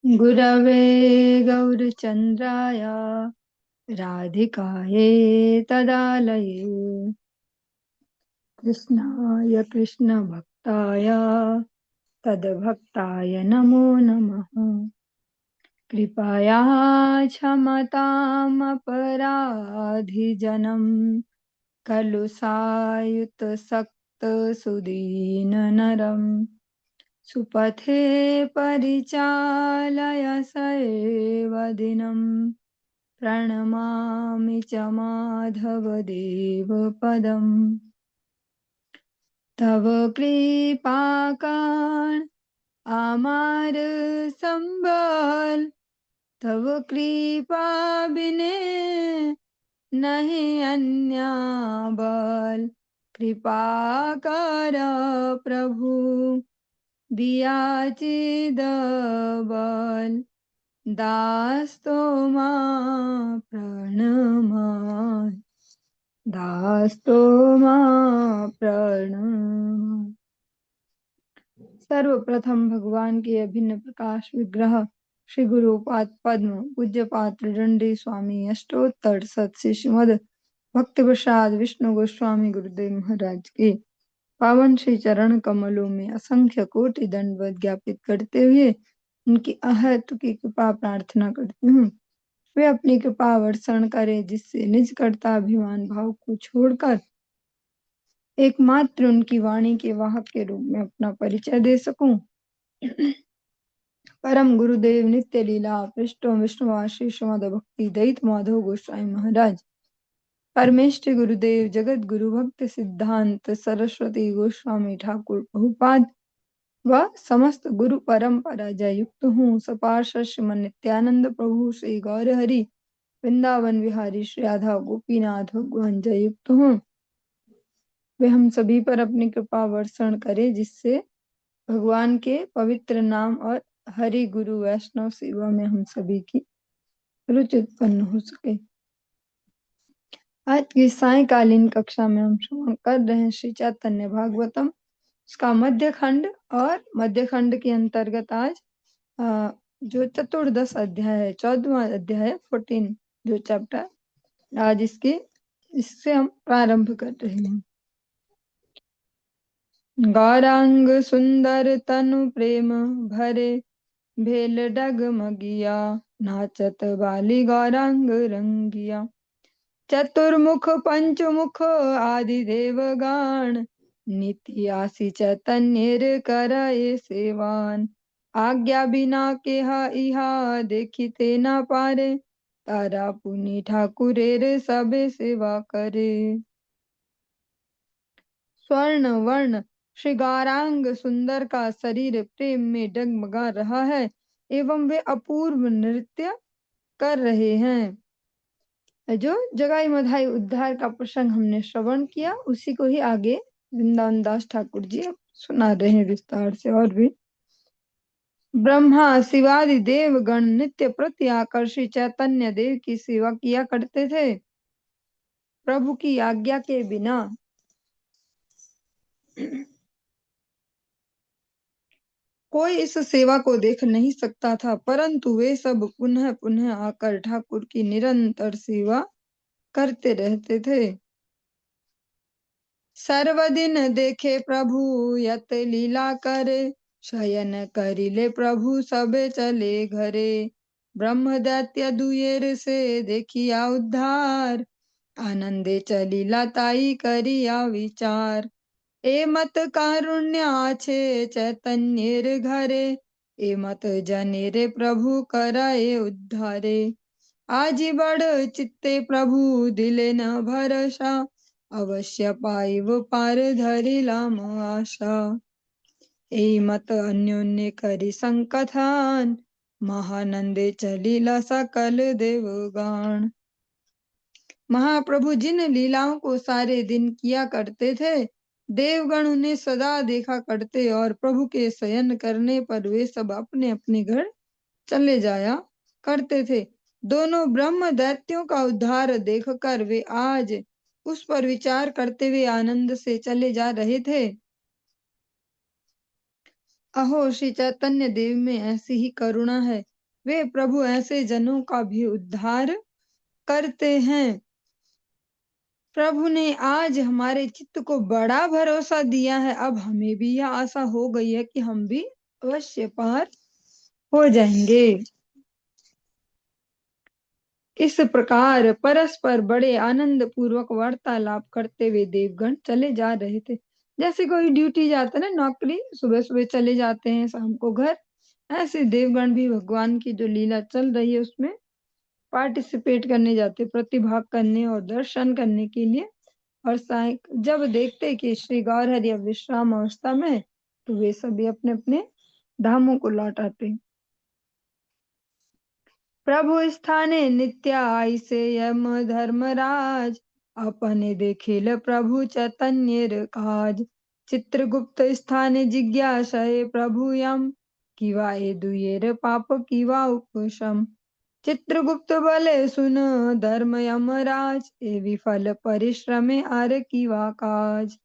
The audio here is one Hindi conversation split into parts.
गुरवे गौरचन्द्राय राधिकायै तदालये कृष्णाय कृष्णभक्ताय तद्भक्ताय नमो नमः। कृपया क्षमतामपराधिजनं खलु सायुतसक्तसुदीननरम् सुपथे परिचालय सैवदिनं प्रणमामि च माधवदेवपदम्। तव कृपाकान् आमार संबल तव कृपा बिने नहीं अन्य बल। कृपा कर प्रभु दिया चिद बल दास तो मां प्रणमाय दास तो मां प्रणमाय। सर्वप्रथम भगवान के अभिन्न प्रकाश विग्रह श्री गुरुपाद पद्म पूज्यपात्र दंडी स्वामी अष्टोत्तर सत श्रीमद भक्ति प्रसाद विष्णु गोस्वामी गुरुदेव महाराज के पावन श्री चरण कमलों में असंख्य कोटि दंडवत ज्ञापित करते हुए उनकी अहेतु की कृपा प्रार्थना करती हूँ। वे अपनी कृपा वर्षण करे जिससे निज कर्ताभिमान भाव को छोड़कर एकमात्र उनकी वाणी के वाहक के रूप में अपना परिचय दे सकूं। परम गुरुदेव नित्य लीला पृष्ठों विष्णुवासी श्रीमद भक्ति दयित माधव गोस्वामी महाराज परमेष्ठि गुरुदेव जगत गुरु भक्त सिद्धांत सरस्वती गोस्वामी ठाकुर प्रभुपाद व समस्त गुरु परंपरा जय युक्त हूँ। सपार्षद श्रीमन नित्यानंद प्रभु श्री गौर हरि वृंदावन विहारी श्री राधा गोपीनाथ भगवान जय युक्त हूँ। वे हम सभी पर अपनी कृपा वर्षण करे जिससे भगवान के पवित्र नाम और हरि गुरु वैष्णव सेवा में हम सभी की रुचि उत्पन्न हो सके। आज की सायकालीन कक्षा में हम श्रवण कर रहे हैं श्री चैतन्य भागवतम उसका मध्य खंड और मध्य खंड के अंतर्गत आज जो चतुर्दश अध्याय है 14वां अध्याय 14 जो चैप्टर आज इससे हम प्रारंभ कर रहे हैं। गौरांग सुंदर तनु प्रेम भरे भेल डगमगिया नाचत बाली गौरांग रंगिया। चतुर्मुख पंचमुख आदि देवगान नित्य आसी चैतन्य करए सेवान। आज्ञा बिना केहा इहा देखिते न पारे तारा पुनि ठाकुरेर सबे सेवा करे। स्वर्ण वर्ण श्री गौरांग सुंदर का शरीर प्रेम में डगमगा रहा है एवं वे अपूर्व नृत्य कर रहे हैं। जो जगाई मधाई उद्धार का प्रसंग हमने श्रवण किया उसी को ही आगे वृंदावन दास ठाकुर जी अब सुना रहे हैं विस्तार से। और भी ब्रह्मा शिवादि देवगण नित्य प्रति आकर्षित चैतन्य देव की सेवा किया करते थे। प्रभु की आज्ञा के बिना कोई इस सेवा को देख नहीं सकता था, परंतु वे सब पुनः पुनः आकर ठाकुर की निरंतर सेवा करते रहते थे। सर्वदिन देखे प्रभु यत लीला करे शयन करिले प्रभु सबे चले घरे। ब्रह्म दैत्य दुयेर से देखिया उद्धार आनंदे चलीला ताई करिया विचार। ए मत कारुण्य आछे चैतन्येर घरे ए मत जनेरे प्रभु कराए उद्धारे। आजी बड़ चित्ते प्रभु दिले न भरसा अवश्य पाइब पार धरिलाम आशा। ए मत अन्योन्य करी संकथान महानंदे चलीला सकल देवगान। महाप्रभु जिन लीलाओं को सारे दिन किया करते थे देवगण उन्हें सदा देखा करते और प्रभु के शयन करने पर वे सब अपने अपने घर चले जाया करते थे। दोनों ब्रह्म दैत्यों का उद्धार देखकर वे आज उस पर विचार करते हुए आनंद से चले जा रहे थे। अहो श्री चैतन्य देव में ऐसी ही करुणा है वे प्रभु ऐसे जनों का भी उद्धार करते हैं। प्रभु ने आज हमारे चित्त को बड़ा भरोसा दिया है। अब हमें भी यह आशा हो गई है कि हम भी अवश्य पार हो जाएंगे। इस प्रकार परस्पर बड़े आनंद पूर्वक वार्तालाप करते हुए देवगण चले जा रहे थे। जैसे कोई ड्यूटी जाता है ना, नौकरी, सुबह सुबह चले जाते हैं, शाम को घर, ऐसे देवगण भी भगवान की जो लीला चल रही है उसमें पार्टिसिपेट करने जाते, प्रतिभाग करने और दर्शन करने के लिए। और साय जब देखते कि श्री गौरहरि अब विश्राम अवस्था में है, तो वे सभी अपने अपने धामों को लौट आते। प्रभु स्थाने नित्य आइसे यम धर्मराज, अपने देखिल प्रभु चैतन्य काज। चित्रगुप्त स्थाने जिज्ञासये प्रभु यम, किवा ए दुयेर पाप किवा उपशम। चित्रगुप्त बले सुन धर्म यमराज, ए विफल परिश्रमे आर किवा काज।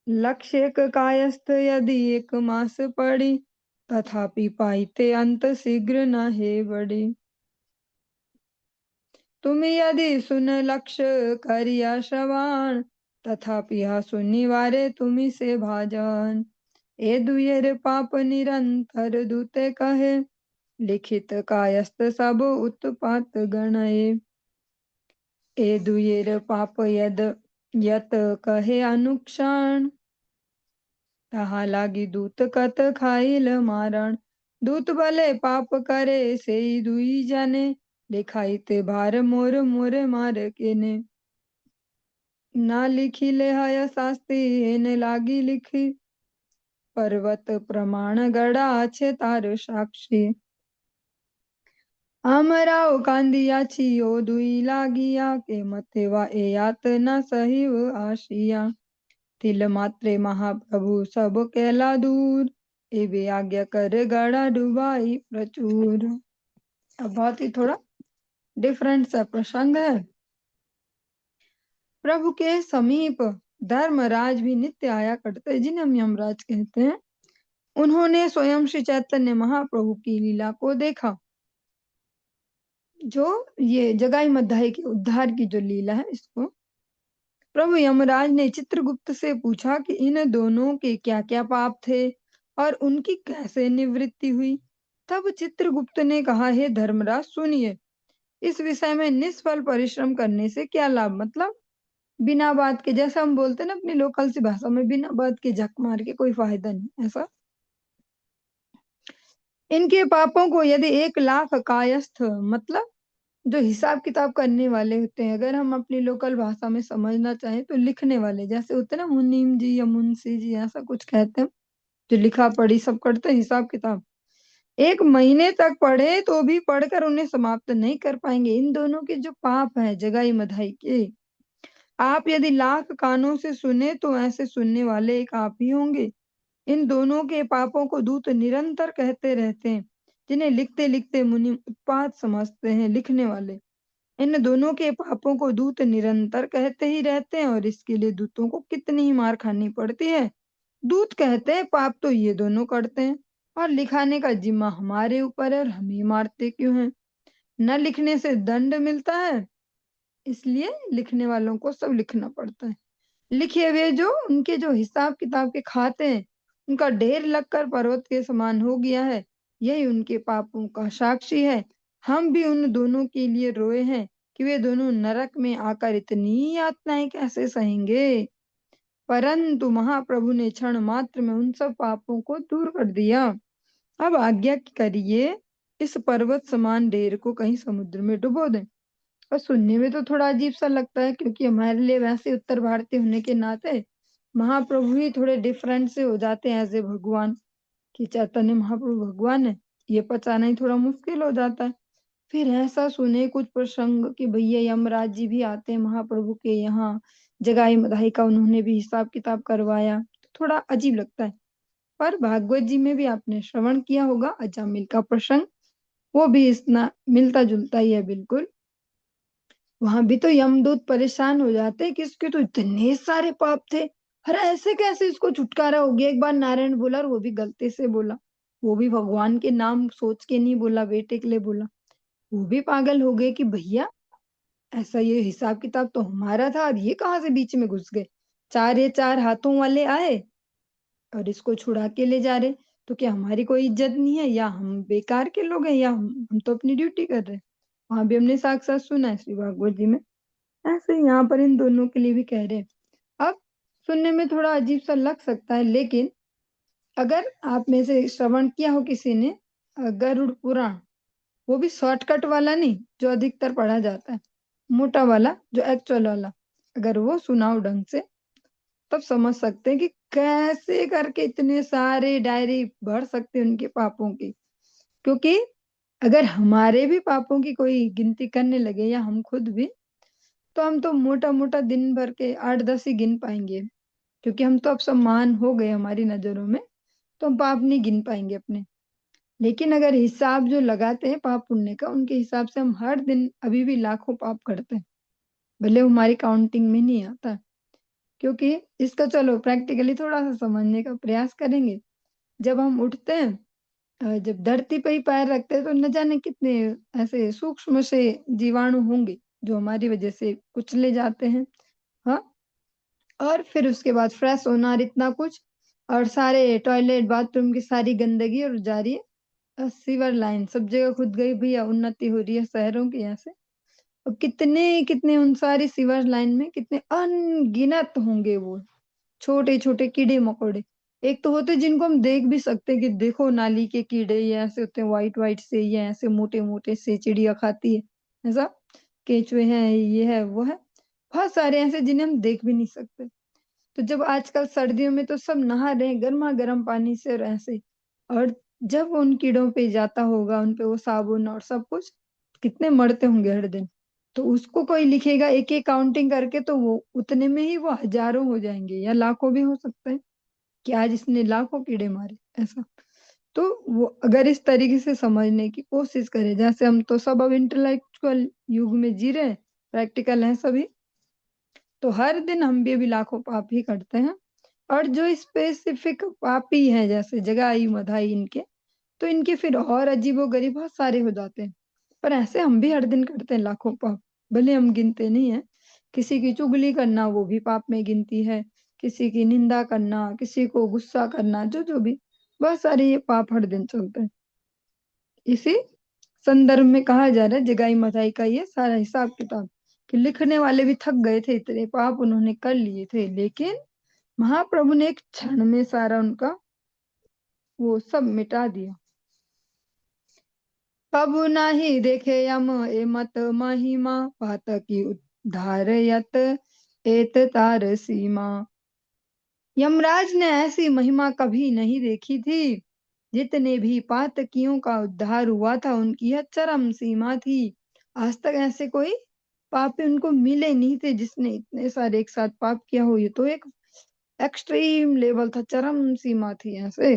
लक्ष्य एक कायस्थ यदि एक मास पड़ी, तथापि पाइते अंत शीघ्र न हे बड़ी। तुम यदि सुन लक्ष्य करिया श्रवण, तथापि हा सुनिवारे तुम्ही से भाजन। ए दुयेर पाप निरंतर दूते कहे, लिखित कायस्थ सब उत्पात गणये। ए दुयेर पाप यद यत कहे अनुक्षण, तहा लागी दूत कत खाइल मारण। दूत भले पाप करे से दुई जाने, लिखाइते भार मोर मोर मार केने। ना लिखी ले हय शास्ति हेन लागी लिखी, पर्वत प्रमाण गड़ा छे तार साक्षी। हमराओ कांदिया छियो दुई लागिया, के मथेवा ए यात न सहिव आशिया। तिल मात्रे महाप्रभु सब कैला दूर, एवे आज्ञा कर गड़ा डुबाई प्रचुर। अब बहुत ही थोड़ा डिफरेंट सा प्रसंग है। प्रभु के समीप धर्मराज भी नित्य आया करते, जिन्हें हम यमराज कहते हैं। उन्होंने स्वयं श्री चैतन्य महाप्रभु की लीला को देखा, जो ये जगाई मद्दाई के उद्धार की जो लीला है इसको। प्रभु यमराज ने चित्रगुप्त से पूछा कि इन दोनों के क्या क्या पाप थे और उनकी कैसे निवृत्ति हुई। तब चित्रगुप्त ने कहा, हे धर्मराज सुनिए, इस विषय में निष्फल परिश्रम करने से क्या लाभ। मतलब बिना बात के, जैसा हम बोलते हैं ना अपनी लोकल सी भाषा में, बिना बात के झक मार के कोई फायदा नहीं, ऐसा। इनके पापों को यदि 1,00,000 कायस्थ, मतलब जो हिसाब किताब करने वाले होते हैं, अगर हम अपनी लोकल भाषा में समझना चाहें तो लिखने वाले, जैसे होते हैं ना मुनीम जी या मुंशी जी, ऐसा कुछ कहते हैं, जो लिखा पढ़ी सब करते हैं हिसाब किताब, 1 महीने तक पढ़े तो भी पढ़कर उन्हें समाप्त नहीं कर पाएंगे। इन दोनों के जो पाप है जगाई मधाई के, आप यदि 1,00,000 कानों से सुने तो ऐसे सुनने वाले एक आप ही होंगे। इन दोनों के पापों को दूत निरंतर कहते रहते हैं, जिन्हें लिखते लिखते मुनि उत्पात समझते हैं, लिखने वाले। इन दोनों के पापों को दूत निरंतर कहते ही रहते हैं, और इसके लिए दूतों को कितनी ही मार खानी पड़ती है। दूत कहते हैं पाप तो ये दोनों करते हैं, और लिखाने का जिम्मा हमारे ऊपर है, और हम ही मारते क्यों हैं। न लिखने से दंड मिलता है, इसलिए लिखने वालों को सब लिखना पड़ता है। लिखे हुए जो उनके जो हिसाब किताब के खाते हैं, उनका ढेर लगकर पर्वत के समान हो गया है, यही उनके पापों का साक्षी है। हम भी उन दोनों के लिए रोए हैं कि वे दोनों नरक में आकर इतनी यातनाएं कैसे सहेंगे। परंतु महाप्रभु ने क्षण मात्र में उन सब पापों को दूर कर दिया। अब आज्ञा करिए, इस पर्वत समान ढेर को कहीं समुद्र में डुबो दें। और सुनने में तो थोड़ा अजीब सा लगता है, क्योंकि हमारे लिए वैसे उत्तर भारतीय होने के नाते महाप्रभु ही थोड़े डिफरेंट से हो जाते हैं एज ए भगवान, कि चैतन्य महाप्रभु भगवान है, ये पचाना ही थोड़ा मुश्किल हो जाता है। फिर ऐसा सुने कुछ प्रसंग कि भैया यमराज जी भी आते हैं महाप्रभु के यहाँ, जगाई मधाई का उन्होंने भी हिसाब किताब करवाया, तो थोड़ा अजीब लगता है। पर भागवत जी में भी आपने श्रवण किया होगा अजामिल का प्रसंग, वो भी इतना मिलता जुलता ही है बिल्कुल। वहां भी तो यमदूत परेशान हो जाते कि इसके तो इतने सारे पाप थे, अरे ऐसे कैसे इसको छुटकारा हो गया। एक बार नारायण बोला और वो भी गलती से बोला, वो भी भगवान के नाम सोच के नहीं बोला, बेटे के लिए बोला। वो भी पागल हो गए कि भैया ऐसा ये हिसाब किताब तो हमारा था और ये कहाँ से बीच में घुस गए। चार ये चार हाथों वाले आए और इसको छुड़ा के ले जा रहे। तो क्या हमारी कोई इज्जत नहीं है, या हम बेकार के लोग हैं, या हम तो अपनी ड्यूटी कर रहे हैं। वहां भी हमने साक्षात सुना है श्री भागवत जी में। ऐसे ही यहाँ पर इन दोनों के लिए भी कह रहे हैं। अब सुनने में थोड़ा अजीब सा लग सकता है, लेकिन अगर आप में से श्रवण किया हो किसी ने गरुड़ पुराण, वो भी शॉर्टकट वाला नहीं जो अधिकतर पढ़ा जाता है, मोटा वाला जो एक्चुअल वाला, अगर वो सुनाओ ढंग से तब समझ सकते हैं कि कैसे करके इतने सारे डायरी भर सकते हैं उनके पापों की। क्योंकि अगर हमारे भी पापों की कोई गिनती करने लगे या हम खुद भी, तो हम तो मोटा मोटा दिन भर के 8-10 ही गिन पाएंगे। क्योंकि हम तो अब सब महान हो गए हमारी नजरों में, तो हम पाप नहीं गिन पाएंगे अपने। लेकिन अगर हिसाब जो लगाते हैं पाप पुण्य का, उनके हिसाब से हम हर दिन अभी भी लाखों पाप करते हैं, भले वो हमारी काउंटिंग में नहीं आता। क्योंकि इसका चलो प्रैक्टिकली थोड़ा सा समझने का प्रयास करेंगे। जब हम उठते हैं, जब धरती पे ही पैर रखते हैं, तो न जाने कितने ऐसे सूक्ष्म से जीवाणु होंगे जो हमारी वजह से कुचले जाते हैं। हाँ, और फिर उसके बाद फ्रेश होना और इतना कुछ, और सारे टॉयलेट बाथरूम की सारी गंदगी और जा रही है सीवर लाइन सब जगह खुद गई भैया, उन्नति हो रही है शहरों की यहाँ से। और कितने कितने उन सारी सीवर लाइन में कितने अनगिनत होंगे वो छोटे छोटे कीड़े मकोड़े। एक तो होते जिनको हम देख भी सकते हैं कि देखो नाली के कीड़े, ये ऐसे होते हैं व्हाइट व्हाइट से, ये ऐसे मोटे मोटे से चिड़िया खाती है ऐसा, केचुए हैं, ये है वो है, बहुत सारे ऐसे जिन्हें हम देख भी नहीं सकते। तो जब आजकल सर्दियों में तो सब नहा रहे हैं गर्मा गर्म पानी से और ऐसे, और जब उन कीड़ों पे जाता होगा उन पे वो साबुन और सब कुछ, कितने मरते होंगे हर दिन। तो उसको कोई लिखेगा एक एक काउंटिंग करके, तो वो उतने में ही वो हजारों हो जाएंगे या लाखों भी हो सकते हैं कि आज इसने लाखों कीड़े मारे ऐसा। तो वो अगर इस तरीके से समझने की कोशिश करें, जैसे हम तो सब अब इंटेलेक्चुअल युग में जी रहे हैं, प्रैक्टिकल हैं सभी, तो हर दिन हम भी अभी लाखों पाप ही करते हैं। और जो स्पेसिफिक पापी हैं जैसे जगाई मधाई इनके, तो इनके फिर और अजीबोगरीब बहुत सारे हो जाते हैं। पर ऐसे हम भी हर दिन करते हैं लाखों पाप, भले हम गिनते नहीं है। किसी की चुगली करना वो भी पाप में गिनती है, किसी की निंदा करना, किसी को गुस्सा करना, जो जो भी बहुत सारे ये पाप हर दिन चलते हैं। इसी संदर्भ में कहा जा रहा है जगाई मताई का ये सारा हिसाब किताब, कि लिखने वाले भी थक गए थे, इतने पाप उन्होंने कर लिए थे, लेकिन महाप्रभु ने एक क्षण में सारा उनका वो सब मिटा दिया। प्रभु नाही देखे यम ए मत महिमा, पातकी उद्धारयत एत तार सीमा। यमराज ने ऐसी महिमा कभी नहीं देखी थी। जितने भी पातकियों का उद्धार हुआ था उनकी यह चरम सीमा थी। आज तक ऐसे कोई पापी उनको मिले नहीं थे जिसने इतने सारे एक साथ पाप किया हो। ये तो एक एक्सट्रीम लेवल था, चरम सीमा थी ऐसे।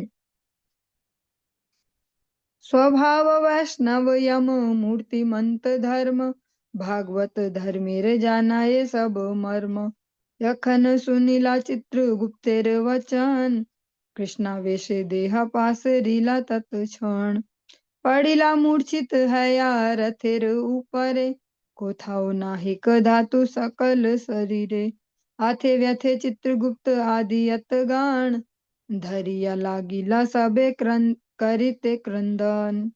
स्वभाव वैष्णव यम मूर्तिमंत धर्म, भागवत धर्मेर जाना ये सब मर्म। यखन सुनीला चित्र गुप्तेर वचन, कृष्णा वेशे देह पास रीला तत्क्षण। पड़िला मूर्छित है या रथेर ऊपरे, कोथाओ नाहिक धातु सकल शरीरे। हाथे व्यथे चित्रगुप्त आदि यत गान, धरिया लागिला सबे करिते क्रंदन।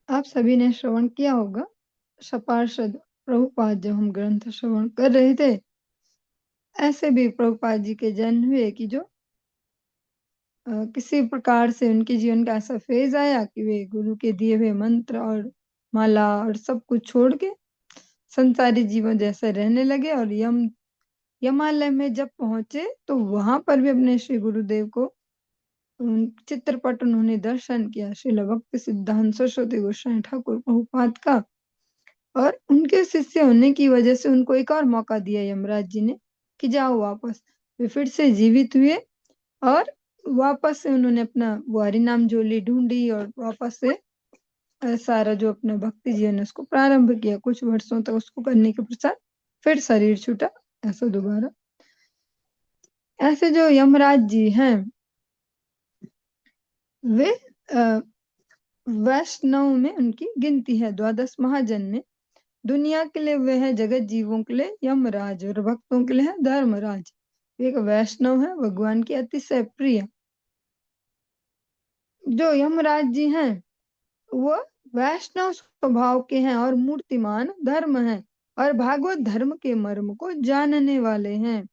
आप सभी ने श्रवण किया होगा सपार्षद प्रभुपाद जब हम ग्रंथ श्रवण कर रहे थे, ऐसे भी प्रभुपाद जी के जन्म हुए कि जो किसी प्रकार से उनके जीवन का ऐसा फेज आया कि वे गुरु के दिए हुए मंत्र और माला और सब कुछ छोड़ के संसारी जीवन जैसे रहने लगे। और यमालय में जब पहुंचे तो वहां पर भी अपने श्री गुरुदेव को चित्रपट उन्होंने दर्शन किया, श्रील भक्ति सिद्धांत सरस्वती गोस्वामी ठाकुर प्रभुपाद का। और उनके शिष्य होने की वजह से उनको एक और मौका दिया यमराज जी ने कि जाओ वापस। वे फिर से जीवित हुए और वापस से उन्होंने अपना वो हरिनाम झोली ढूंढी और वापस से सारा जो अपना भक्ति जीवन है उसको प्रारंभ किया। कुछ वर्षों तक उसको करने के पश्चात फिर शरीर छूटा ऐसा दोबारा। ऐसे जो यमराज जी हैं वे वैष्णव में उनकी गिनती है। द्वादश महाजन में दुनिया के लिए वे है जगत जीवों के लिए यमराज और भक्तों के लिए है धर्मराज। एक वैष्णव है भगवान की अतिशय प्रिय। जो यमराज जी हैं वो वैष्णव स्वभाव के हैं और मूर्तिमान धर्म हैं और भागवत धर्म के मर्म को जानने वाले हैं।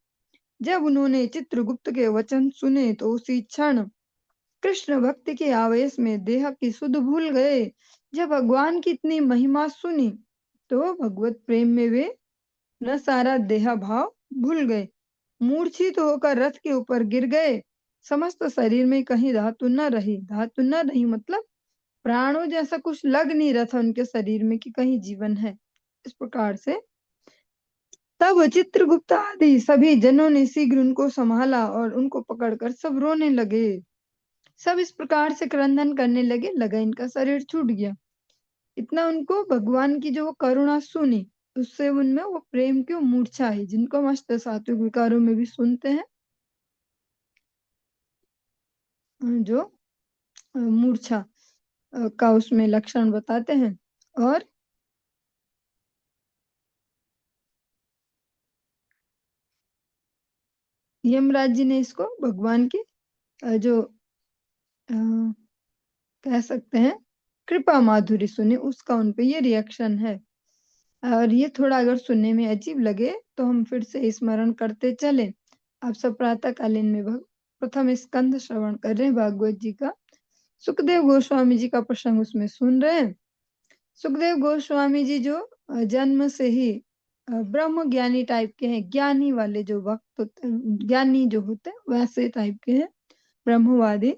जब उन्होंने चित्रगुप्त के वचन सुने तो उसी क्षण कृष्ण भक्ति के आवेश में देह की सुध भूल गए। जब भगवान की इतनी महिमा सुनी तो भगवत प्रेम में वे न सारा देह भाव भूल गए, मूर्छित होकर रथ के ऊपर गिर गए। समस्त शरीर में कहीं धातु न रही। धातु न रही मतलब प्राणों जैसा कुछ लग नहीं रहा था उनके शरीर में कि कहीं जीवन है। इस प्रकार से तब चित्रगुप्त आदि सभी जनों ने शीघ्र उनको संभाला और उनको पकड़कर सब रोने लगे। सब इस प्रकार से क्रंदन करने लगे, लगा इनका शरीर छूट गया। इतना उनको भगवान की जो वो करुणा सुनी उससे उनमें वो प्रेम की मूर्छा आई, जिनको हम अष्ट सात्विक विकारों में भी सुनते हैं, जो मूर्छा का उसमें लक्षण बताते हैं। और यमराज जी ने इसको भगवान की जो कह सकते हैं कृपा माधुरी सुनी, उसका उनपे ये रिएक्शन है। और ये थोड़ा अगर सुनने में अजीब लगे तो हम फिर से स्मरण करते चले। आप सब प्रातः कालीन में प्रथम स्कंद श्रवण कर रहे हैं भागवत जी का। सुखदेव गोस्वामी जी का प्रसंग उसमें सुन रहे हैं। सुखदेव गोस्वामी जी जो जन्म से ही ब्रह्म ज्ञानी टाइप के हैं, ज्ञानी वाले जो भक्त होते हैं, ज्ञानी जो होते हैं वैसे टाइप के हैं, ब्रह्मवादी,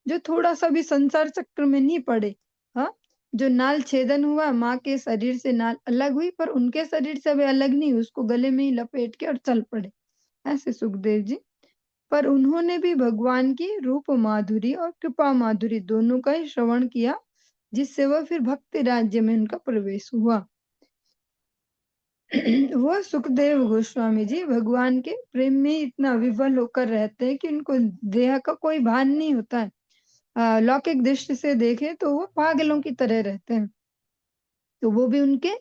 जो थोड़ा सा भी संसार चक्र में नहीं पड़े। हाँ, जो नाल छेदन हुआ माँ के शरीर से नाल अलग हुई पर उनके शरीर से वे अलग नहीं, उसको गले में ही लपेट के और चल पड़े, ऐसे सुखदेव जी। पर उन्होंने भी भगवान की रूप माधुरी और कृपा माधुरी दोनों का ही श्रवण किया, जिससे वह फिर भक्ति राज्य में उनका प्रवेश हुआ। वो सुखदेव गोस्वामी जी भगवान के प्रेम में इतना विवल होकर रहते हैं कि उनको देह का कोई भान नहीं होता है। लौकिक दृष्टि से देखें तो वो पागलों की तरह रहते हैं। तो वो भी उनके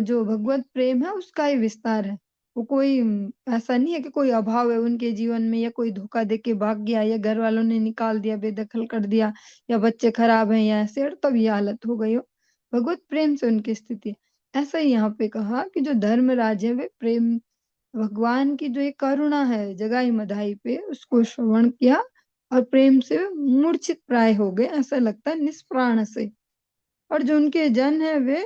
जो भगवत प्रेम है उसका ही विस्तार है। वो कोई ऐसा नहीं है कि कोई अभाव है उनके जीवन में, या कोई धोखा दे के भाग गया, या घर वालों ने निकाल दिया, बेदखल कर दिया, या बच्चे खराब हैं, या ऐसे और तब ये हालत हो गई हो। भगवत प्रेम से उनकी स्थिति है। ऐसा ही यहाँ पे कहा कि जो धर्मराज है वे प्रेम, भगवान की जो एक करुणा है जगाई मधाई पे, उसको श्रवण किया और प्रेम से मूर्छित प्राय हो गए, ऐसा लगता है निष्प्राण से। और जो उनके जन है वे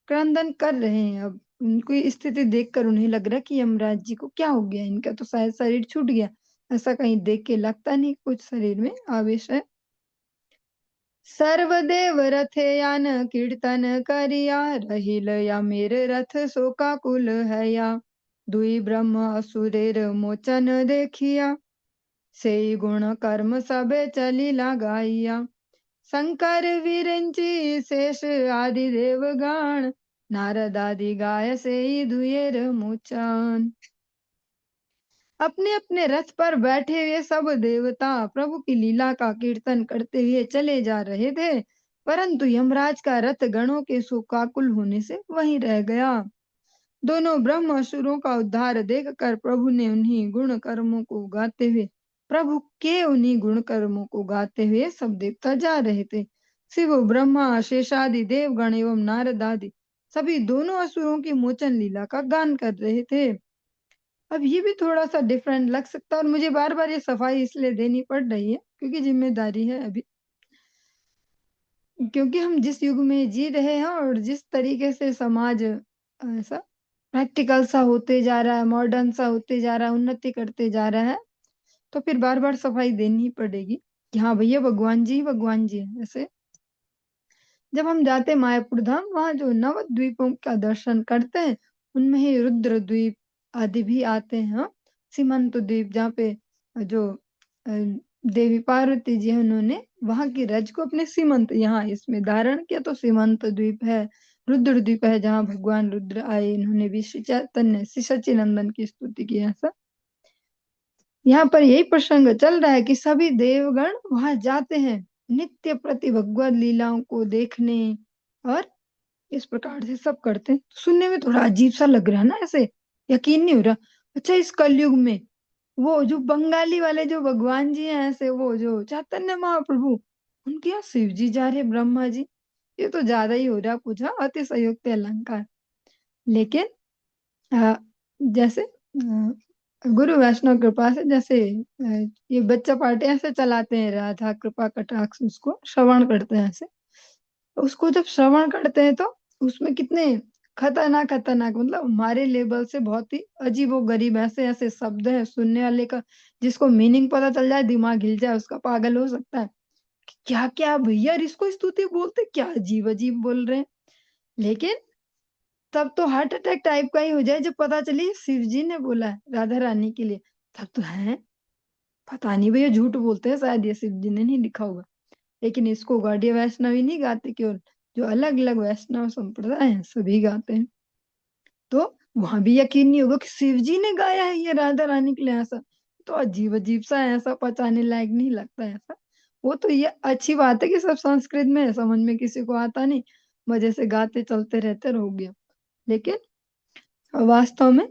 क्रंदन कर रहे हैं। अब उनकी स्थिति देखकर उन्हें लग रहा कि यमराज जी को क्या हो गया, इनका तो शायद शरीर छूट गया। ऐसा कहीं देख के लगता नहीं कुछ शरीर में आवेश है। सर्वदेव रथे यान कीर्तन करिया, रहिल या मेरे रथ शोकाकुल है या, दुई ब्रह्म असुरेर मोचन देखिया, से गुण कर्म सबे चली लगाइया, शंकर विरंची शेष आदि देवगण, नारद आदि गाय से दुएर मुचान। अपने अपने रथ पर बैठे हुए सब देवता प्रभु की लीला का कीर्तन करते हुए चले जा रहे थे, परंतु यमराज का रथ गणों के शोकाकुल होने से वहीं रह गया। दोनों ब्रह्म असुरों का उद्धार देखकर प्रभु ने उन्हीं गुण कर्मों को गाते हुए प्रभु के उन्हीं गुण कर्मों को गाते हुए सब देवता जा रहे थे। शिव ब्रह्मा शेषादि देवगण एवं नारद आदि सभी दोनों असुरों की मोचन लीला का गान कर रहे थे। अब ये भी थोड़ा सा डिफरेंट लग सकता है और मुझे बार बार ये सफाई इसलिए देनी पड़ रही है क्योंकि जिम्मेदारी है अभी, क्योंकि हम जिस युग में जी रहे हैं और जिस तरीके से समाज ऐसा प्रैक्टिकल सा होते जा रहा है, मॉडर्न सा होते जा रहा है, उन्नति करते जा रहा है, तो फिर बार बार सफाई देनी ही पड़ेगी कि हाँ भैया भगवान जी हैं। ऐसे जब हम जाते मायापुर धाम, वहाँ जो नव द्वीपों का दर्शन करते हैं उनमें ही रुद्र द्वीप आदि भी आते हैं। हाँ? सीमंत द्वीप जहाँ पे जो देवी पार्वती जी है उन्होंने वहां की रज को अपने सीमंत यहाँ इसमें धारण किया, तो सीमंत द्वीप है। रुद्र द्वीप है जहाँ भगवान रुद्र आए, इन्होंने भी श्री चैतन्य श्री सच्चिनंदन की स्तुति की। ऐसा यहाँ पर यही प्रसंग चल रहा है कि सभी देवगण वहां जाते हैं नित्य प्रति भगवत लीलाओं को देखने, और इस प्रकार से सब करते हैं। सुनने में थोड़ा अजीब सा लग रहा है ना, ऐसे यकीन नहीं हो रहा। अच्छा, इस कलयुग में वो जो बंगाली वाले जो भगवान जी हैं, ऐसे वो जो चैतन्य महाप्रभु, उनके यहाँ शिव जी जा रहे, ब्रह्मा जी, ये तो ज्यादा ही हो रहा कुछ, हाँ, अतिशयोक्ति अलंकार। लेकिन जैसे गुरु वैष्णव कृपा से, जैसे ये बच्चा पार्टी ऐसे चलाते हैं, राधा कृपा कटाक्ष, उसको श्रवण करते हैं ऐसे, उसको जब श्रवण करते हैं तो उसमें कितने खतरनाक खतरनाक, मतलब हमारे लेवल से बहुत ही अजीबो गरीब ऐसे ऐसे शब्द है, सुनने वाले का जिसको मीनिंग पता चल जाए दिमाग हिल जाए, उसका पागल हो सकता है कि क्या क्या भैया इसको स्तुति बोलते, क्या अजीब अजीब बोल रहे हैं। लेकिन तब तो हार्ट अटैक टाइप का ही हो जाए जब पता चली शिव जी ने बोला है राधा रानी के लिए। तब तो है, पता नहीं भैया झूठ बोलते हैं, शायद ये शिव जी ने नहीं लिखा होगा। लेकिन इसको गौड़ीय वैष्णव ही नहीं गाते, केवल जो अलग अलग वैष्णव संप्रदाय हैं सभी गाते हैं। तो वहां भी यकीन नहीं होगा कि शिव जी ने गाया है ये राधा रानी के लिए, ऐसा तो अजीब अजीब सा है, ऐसा पचाने लायक नहीं लगता है ऐसा। वो तो ये अच्छी बात है कि सब संस्कृत में है, समझ में किसी को आता नहीं, मजे से गाते चलते रहते रह गया। लेकिन वास्तव में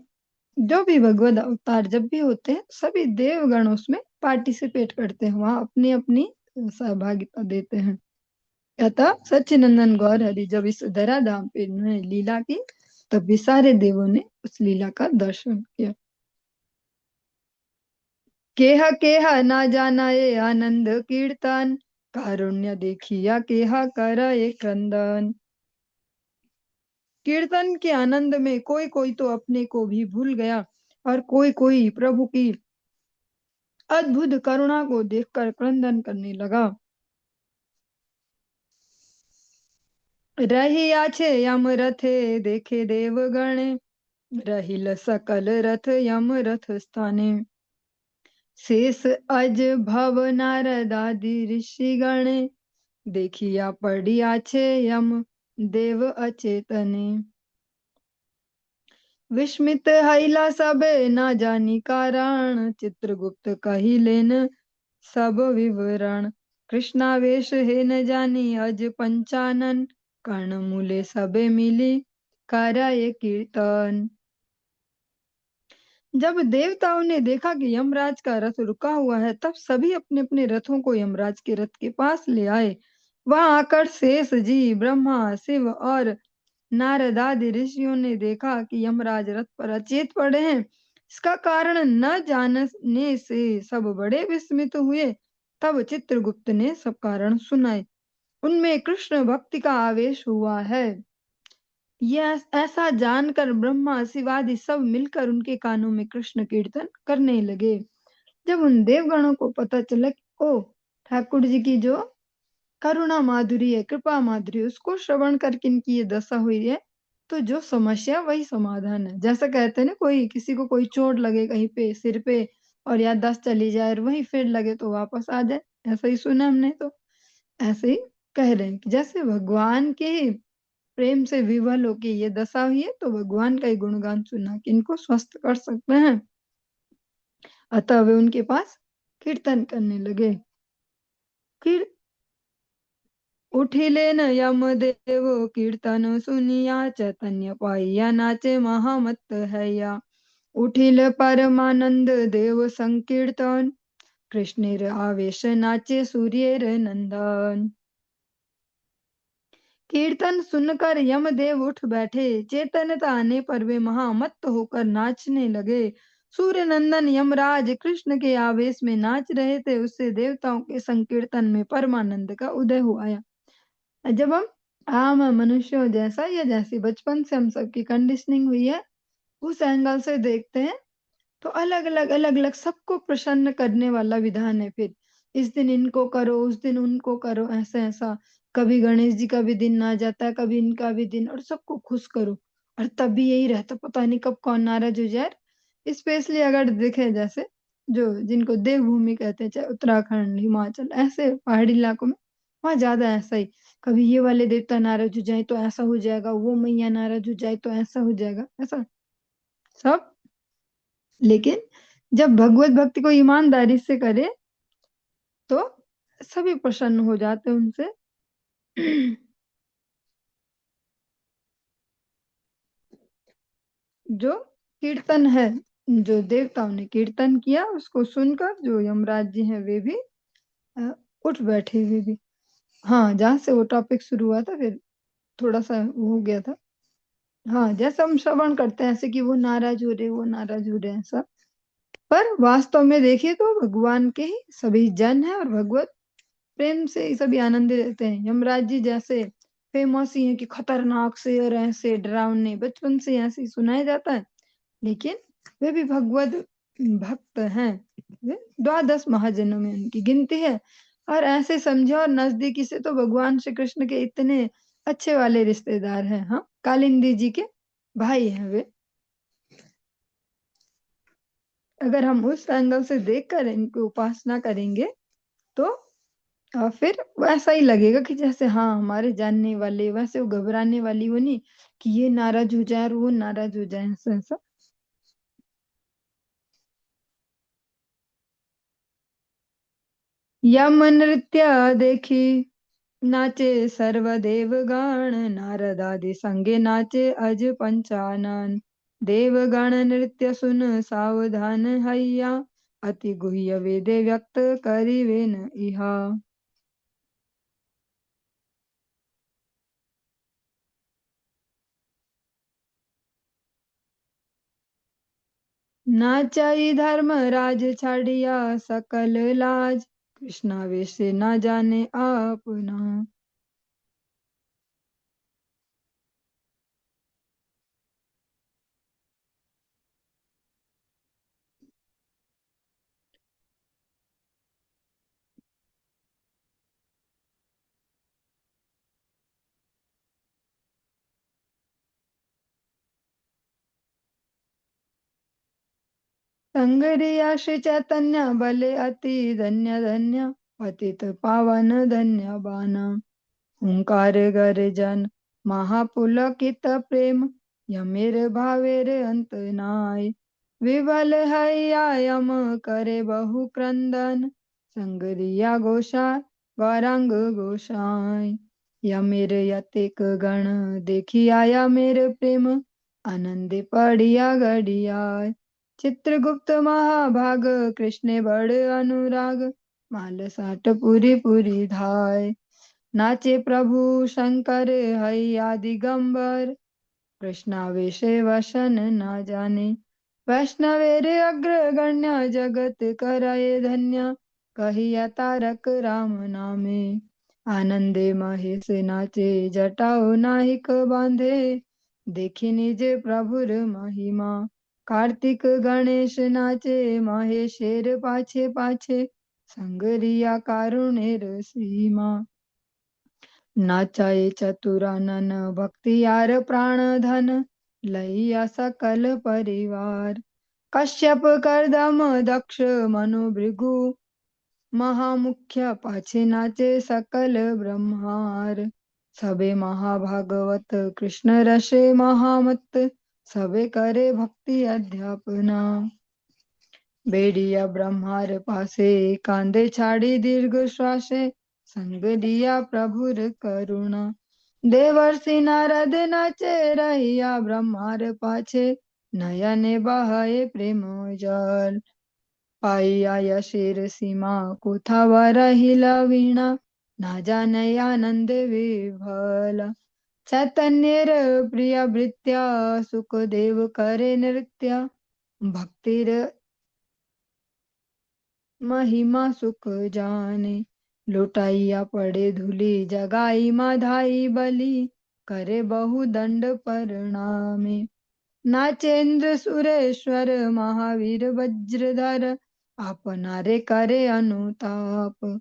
जो भी भगवत अवतार जब भी होते हैं, सभी देवगण उसमें पार्टिसिपेट करते हैं, वहां अपनी अपनी सहभागिता देते हैं। अतः सच्चिनंदन गौर हरि जब इस धराधाम पे इन्होंने लीला की, तब भी सारे देवों ने उस लीला का दर्शन किया। केहा केहा ना जाना ये आनंद कीर्तन, कारुण्य देखिया केहा करा ये क्रंदन। कीर्तन के आनंद में कोई कोई तो अपने को भी भूल गया, और कोई कोई प्रभु की अद्भुत करुणा को देखकर क्रंदन करने लगा। रही आछे यम रथे देखे देवगण, रहिल सकल रथ यम रथ स्थाने। शेष अज भव नारद आदि ऋषिगण, देखिया पड़िया छे यम देव अचेतने। विस्मित हईला सब ना जानी कारण, चित्रगुप्त कही लेन सब विवरण। कृष्णावेश है न जानी अज पंचानन, कर्ण मूले सबे मिली करा ये कीर्तन। जब देवताओं ने देखा कि यमराज का रथ रुका हुआ है, तब सभी अपने अपने रथों को यमराज के रथ के पास ले आए। वहां आकर शेष जी, ब्रह्मा, शिव और नारद आदि ऋषियों ने देखा कि यमराज रथ पर अचेत पड़े हैं। इसका कारण न जानने से सब बड़े विस्मित हुए। तब चित्रगुप्त ने सब कारण सुनाए। उनमें कृष्ण भक्ति का आवेश हुआ है, यह ऐसा जानकर ब्रह्मा शिवादि सब मिलकर उनके कानों में कृष्ण कीर्तन करने लगे। जब उन देवगणों को पता चला कि ओ, ठाकुर जी की जो करुणा माधुरी है, कृपा माधुरी, उसको श्रवण करके इनकी ये दशा हुई है, तो जो समस्या वही समाधान है। जैसा कहते हैं ना, कोई किसी को कोई चोट लगे कहीं पे सिर पे और याददाश्त चली जाए और वहीं फिर लगे तो वापस आ जाए, ऐसा ही सुना हमने। तो ऐसे ही कह रहे हैं कि जैसे भगवान के ही प्रेम से विवल होके ये दशा हुई है, तो भगवान का ही गुणगान सुना कि इनको स्वस्थ कर सकते हैं। अतः वे उनके पास कीर्तन करने लगे। फिर उठिले न यमदेव कीर्तन सुनिया, चैतन्य पाइया नाचे महामत हैया। उठिल परमानंद देव संकीर्तन, कृष्णेर आवेश नाचे सूर्येर नंदन। कीर्तन सुनकर यमदेव उठ बैठे, चेतनता आने पर वे महामत्त होकर नाचने लगे। सूर्य नंदन यमराज कृष्ण के आवेश में नाच रहे थे, उससे देवताओं के संकीर्तन में परमानंद का उदय हुआ। जब हम आम मनुष्यों जैसा या जैसी बचपन से हम सबकी कंडीशनिंग हुई है, उस एंगल से देखते हैं, तो अलग अलग सबको प्रसन्न करने वाला विधान है। फिर इस दिन इनको करो, उस दिन उनको करो, ऐसा ऐसा। कभी गणेश जी का भी दिन आ जाता है, कभी इनका भी दिन, और सबको खुश करो। और तब भी यही रहता, पता नहीं कब कौन नाराज हो जाए। स्पेशली अगर देखे जैसे जो जिनको देवभूमि कहते हैं, चाहे उत्तराखंड, हिमाचल, ऐसे पहाड़ी इलाकों में, वहाँ ज्यादा ऐसा ही, कभी ये वाले देवता नाराज हो जाए तो ऐसा हो जाएगा, वो मैया नाराज हो जाए तो ऐसा हो जाएगा, ऐसा सब। लेकिन जब भगवत भक्ति को ईमानदारी से करे तो सभी प्रसन्न हो जाते हैं उनसे। जो कीर्तन है, जो देवताओं ने कीर्तन किया उसको सुनकर जो यमराज जी हैं वे भी अ, उठ बैठे, वे भी। हाँ, जहाँ से वो टॉपिक शुरू हुआ था फिर थोड़ा सा वो हो गया था। हाँ, जैसे हम श्रवण करते हैं ऐसे कि वो नाराज हो रहे, वो नाराज हो रहे हैं सब, पर वास्तव में देखिए तो भगवान के ही सभी जन है और भगवत प्रेम से ही सभी आनंदित रहते हैं। यमराज जी जैसे फेमस ही है कि खतरनाक शेर ऐसे डरावने, बचपन से ऐसे ही सुनाया जाता है, लेकिन वे भी भगवत भक्त हैं। वे द्वादश महाजनों में उनकी गिनती है। और ऐसे समझे और नजदीकी से तो भगवान श्री कृष्ण के इतने अच्छे वाले रिश्तेदार हैं। हाँ, कालिंदी जी के भाई हैं वे। अगर हम उस एंगल से देखकर इनकी उपासना करेंगे तो फिर वैसा ही लगेगा कि जैसे हाँ हमारे जानने वाले, वैसे वो घबराने वाली वो नहीं कि ये नाराज हो जाए और वो नाराज हो जाए, ऐसा ऐसा। यम नृत्य देखी नाचे सर्वदेव गण, नारद आदि संगे नाचे अज पंचानन। देवगण नृत्य सुन सावधान हैया, अति गुह्य वेदे व्यक्त करिवेन इहा। नाचाई धर्मराज छाड़िया सकल लाज, कृष्णा वेश न जाने आपना। संगरिया श्री चैतन्य बले अति धन्य धन्य, पतित पावन धन्य बाना। हुंकार गर्जन महापुलकित प्रेम, यमेर भावेर अंत नाय। विबल हैया यम करे बहु क्रंदन, संगरिया घोषा गौरांग गोसाई। यमेर यतिक गण देखी आया मेरे प्रेम, आनंद पड़िया गड़िया। चित्रगुप्त महाभाग कृष्ण बड़ अनुराग, माल साट पूरी पूरी धाय। नाचे प्रभु शंकर हैया दिगंबर, कृष्णावेश वसन न जाने। वैष्णवेर अग्रगण्य जगत करय धन्य, कहिया तारक राम नामे। आनंदे महेश नाचे जटाओ नाहिक बांधे, देखी निज प्रभुर महिमा। कार्तिक गणेश नाचे महेशेर पाछे पाछे, संगरिया कारुणेर सीमा। नाचाए चतुरानन भक्ति यार प्राण धन, लैया सकल परिवार। कश्यप करदम दक्ष मनु भृगु, महामुख्य पाछे नाचे सकल ब्रह्मार। सबे महाभागवत कृष्ण रसे महामत, सबे करे भक्ति अध्यापना। बेड़िया ब्रह्मार पासे कांधे छाड़ी दीर्घ श्वासे, संग दिया प्रभुर करुणा। देवर्षि नारद नाचे रहिया ब्रह्मार पाछे, नयने बहाए प्रेम जल। पाइया यशीर सीमा कुथा वरहिला वीणा, ना जाने आनंद विभल। चैतन्येर प्रिय भृत्या सुखदेव करे नृत्य, भक्तिर महिमा सुख जाने। लुटाइया पड़े धूली जगाई माधाई बलि, करे बहु दंड प्रणामे। नाचेंद्र सुरेश्वर महावीर वज्रधर, आपनारे करे अनुताप।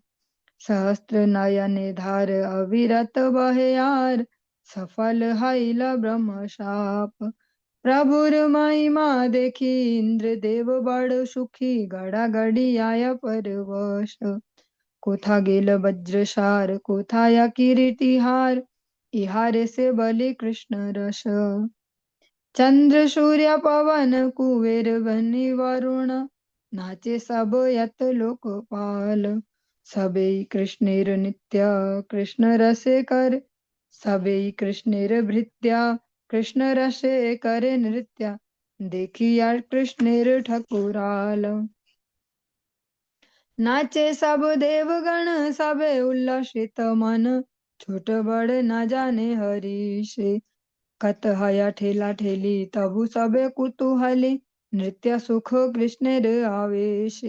सहस्त्र नयने धार अविरत बहयार, सफल हईल ब्रह्म शाप। प्रभुर महिमा देखी इंद्र देव बड़ सुखी, गड़ा गड़ी आया परवश। कोथा गेल वज्रसार कोथा या किरीटिहार, इहारे से बलि कृष्ण रस। चंद्र सूर्य पवन कुबेर बनि वरुण, नाचे सब यत लोकपाल। सबे कृष्णेर नित्य कृष्ण रसे कर। सबे कृष्णेर भृत्या कृष्ण रसे करे नृत्य। देखिया कृष्णेर ठकुराल। नाचे सब देवगण सबे उल्लसित मन। छोट बड़ न जाने हरीश। कत हया ठेला ठेली तबु सबे कुतूहली। नृत्य सुख कृष्णेर आवेश।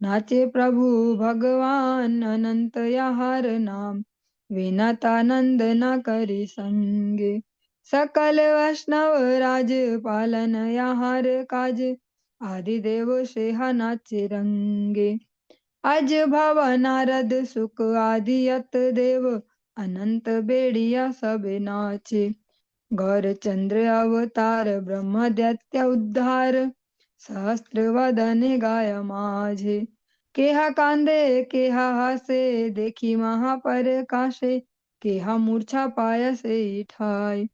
नाचे प्रभु भगवान अनंत याहार नाम। विनतानंद न करि संगे। सकल वैष्णव राज पालन याहार काज। आदि देव सेहा नाचे रंगे। अज भव नारद सुख आदियत देव। अनंत बेड़िया सब नाचे। गौर चंद्र अवतार ब्रह्म दैत्य उद्धार। सहस्त्र वदने गाय माझे। केहा कांदे केहा हासे देखी महापरकाशे। केहा मूर्छा पाय से ठाय।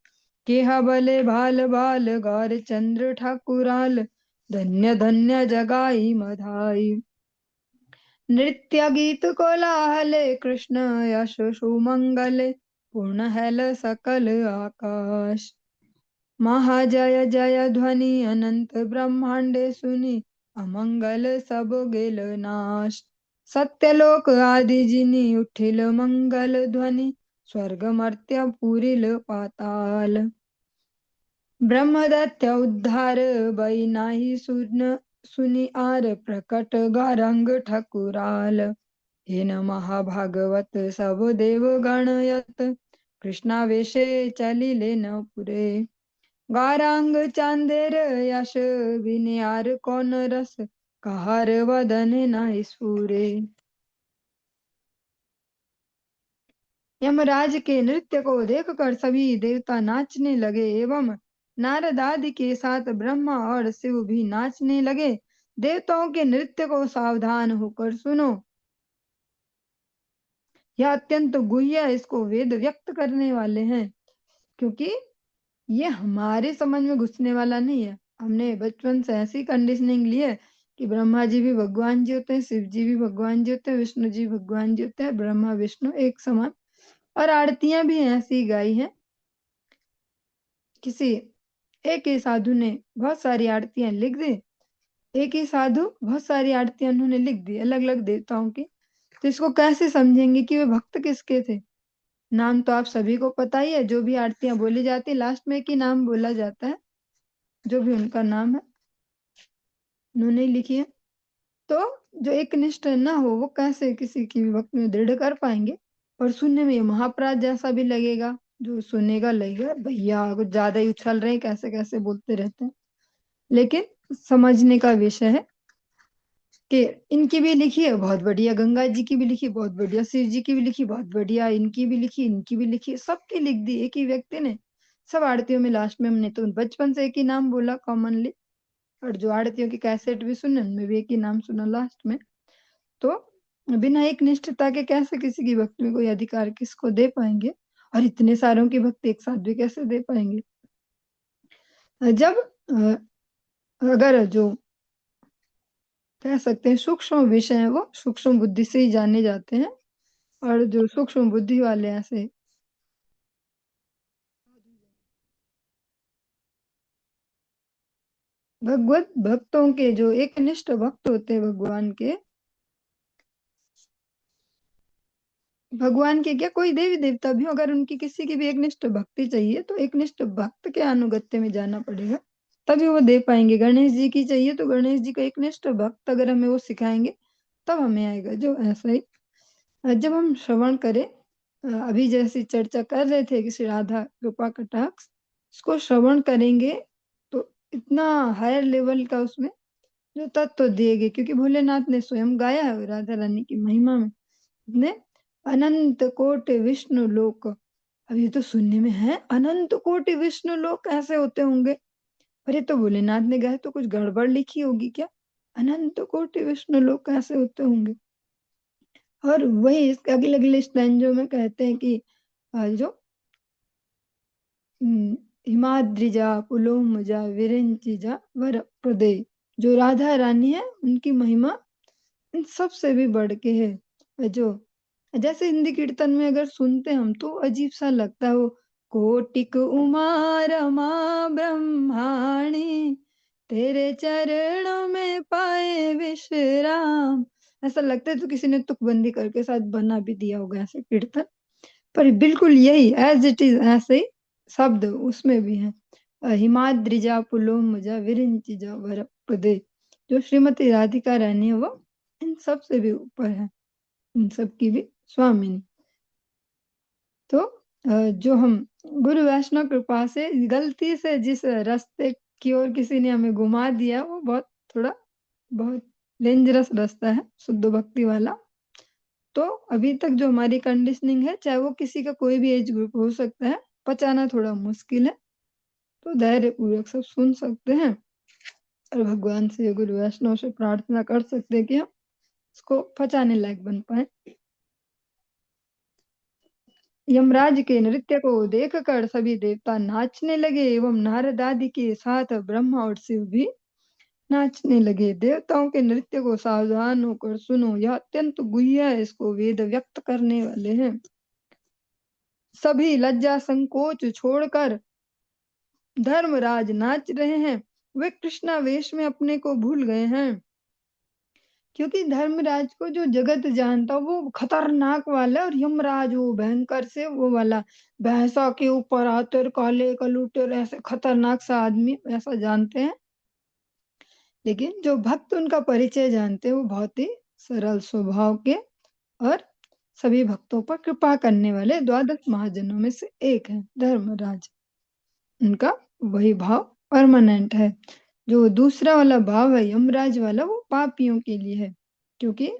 केहा बले भाल भाल गौर चंद्र ठाकुराल। धन्य धन्य जगाई मधाई। नृत्य गीत कोलाहले कृष्ण यश सुमंगले। पूर्ण हैल सकल आकाश। महाजय जय ध्वनि अनंत ब्रह्मांडे सुनि। अमंगल सब गेल नाश। सत्यलोक आदि जिनि उठिल मंगल ध्वनि। स्वर्ग मर्त्य पुरिल पाताल। ब्रह्मदत्त उद्धार बई नाही सुनि आर। प्रकट गारंग ठकुराल। हेन महाभागवत सब देव गणयत। कृष्णावेशे चलिले न पुरे। गारंग चांदेर यश विनियार कौन रस। कहार वदन न स्फुरे। यमराज के नृत्य को देखकर सभी देवता नाचने लगे एवं नारद आदि के साथ ब्रह्मा और शिव भी नाचने लगे। देवताओं के नृत्य को सावधान होकर सुनो। यह अत्यंत गुह्य है, इसको वेद व्यक्त करने वाले हैं, क्योंकि ये हमारे समझ में घुसने वाला नहीं है। हमने बचपन से ऐसी कंडीशनिंग ली है कि ब्रह्मा जी भी भगवान जी होते हैं, शिव जी भी भगवान जी होते हैं, विष्णु जी भगवान जी होते हैं, ब्रह्मा विष्णु एक समान। और आरतियां भी ऐसी गाई हैं। किसी एक ही साधु ने बहुत सारी आरतियां लिख दी। एक ही साधु बहुत सारी आरतियां उन्होंने लिख दी अलग अलग देवताओं की। तो इसको कैसे समझेंगे कि वे भक्त किसके थे। नाम तो आप सभी को पता ही है। जो भी आरतियां बोली जाती है लास्ट में एक ही नाम बोला जाता है, जो भी उनका नाम है उन्होंने लिखी है। तो जो एक निष्ठ ना हो वो कैसे किसी की भी भक्ति में दृढ़ कर पाएंगे। और सुनने में ये महापराध जैसा भी लगेगा। जो सुनेगा लगेगा भैया कुछ ज्यादा ही उछल रहे हैं, कैसे कैसे बोलते रहते हैं। लेकिन समझने का विषय है कि इनकी भी लिखी है बहुत बढ़िया, गंगा जी की भी लिखी बहुत बढ़िया, शिव जी की भी लिखी बहुत बढ़िया, इनकी भी लिखी, इनकी भी लिखी, सबकी लिख दी एक ही व्यक्ति ने। सब आरतियों में लास्ट में हमने तो बचपन से एक ही नाम बोला कॉमनली। और जो आरतियों की कैसेट भी सुने उनमें भी एक ही नाम सुना लास्ट में। तो बिना एक निष्ठता के कैसे किसी की भक्ति में कोई अधिकार किसको दे पाएंगे। और इतने सारों की भक्ति एक साथ भी कैसे दे पाएंगे। जब अगर जो कह सकते हैं सूक्ष्म विषय है वो सूक्ष्म बुद्धि से ही जाने जाते हैं। और जो सूक्ष्म बुद्धि वाले ऐसे भगवत भक्तों के जो एक निष्ठ भक्त होते हैं भगवान के क्या कोई देवी देवता भी हो, अगर उनकी किसी की भी एक निष्ठ भक्ति चाहिए तो एक निष्ठ भक्त के अनुगत्य में जाना पड़ेगा, तभी वो दे पाएंगे। गणेश जी की चाहिए तो गणेश जी का एक निष्ठ भक्त अगर हमें वो सिखाएंगे तब हमें आएगा। जो ऐसा ही जब हम श्रवण करें अभी जैसी चर्चा कर रहे थे कि श्री राधा कृपा कटाक्ष, इसको श्रवण करेंगे तो इतना हायर लेवल का उसमें जो तत्व दिए, क्योंकि भोलेनाथ ने स्वयं गाया है राधा रानी की महिमा में ने अनंत कोटि विष्णु लोक। अब ये तो सुनने में है अनंत कोटि विष्णु लोक कैसे होते होंगे। पर ये तो भोलेनाथ ने गाया तो कुछ गड़बड़ लिखी होगी क्या। अनंत कोटि विष्णु लोक कैसे होते होंगे। और वही इसके अगले अगले स्टैंजों में कहते हैं कि जो हिमाद्रिजा पुलोमजा विरिंचिजा वर प्रदे, जो राधा रानी है उनकी महिमा इन सबसे भी बढ़ के है। जो जैसे हिंदी कीर्तन में अगर सुनते हम तो अजीब सा लगता है वो, कोटिक उमा रमा ब्रह्माणी तेरे चरणों में पाए विश्राम, ऐसा लगता है तो किसी ने तुकबंदी करके शायद बना भी दिया होगा ऐसे कीर्तन। पर बिल्कुल यही एज इट इज ऐसे ही शब्द उसमें भी है। हिमाद्रिजा पुलोमजा विरिंचिजा वरपदे, जो श्रीमती राधिका रानी है वो इन सब से भी ऊपर है, इन सब की भी स्वामिनी। तो जो हम गुरु वैष्णव कृपा से गलती से जिस रास्ते की ओर किसी ने हमें घुमा दिया वो बहुत डेंजरस रास्ता है शुद्ध भक्ति वाला। तो अभी तक जो हमारी कंडीशनिंग है, चाहे वो किसी का कोई भी एज ग्रुप हो सकता है, पचाना थोड़ा मुश्किल है, तो धैर्य पूर्वक सब सुन सकते हैं और भगवान से गुरु वैष्णव से प्रार्थना कर सकते हैं कि हम इसको पचाने लायक बन पाए। यमराज के नृत्य को देखकर सभी देवता नाचने लगे एवं नारद आदि के साथ ब्रह्मा और शिव भी नाचने लगे। देवताओं के नृत्य को सावधान होकर सुनो, यह अत्यंत गुह्य है, इसको वेद व्यक्त करने वाले हैं। सभी लज्जा संकोच छोड़कर धर्मराज नाच रहे हैं, वे कृष्णा वेश में अपने को भूल गए हैं। क्योंकि धर्मराज को जो जगत जानता वो खतरनाक वाला, और यमराज वो भयंकर से वो वाला भैंसा के ऊपर आते और काले कलूटे और ऐसे खतरनाक सा आदमी, ऐसा जानते हैं। लेकिन जो भक्त उनका परिचय जानते हैं वो बहुत ही सरल स्वभाव के और सभी भक्तों पर कृपा करने वाले द्वादश महाजनों में से एक है धर्मराज। उनका वही भाव परमानेंट है। जो दूसरा वाला भाव है यमराज वाला, वो पापियों के लिए है। क्योंकि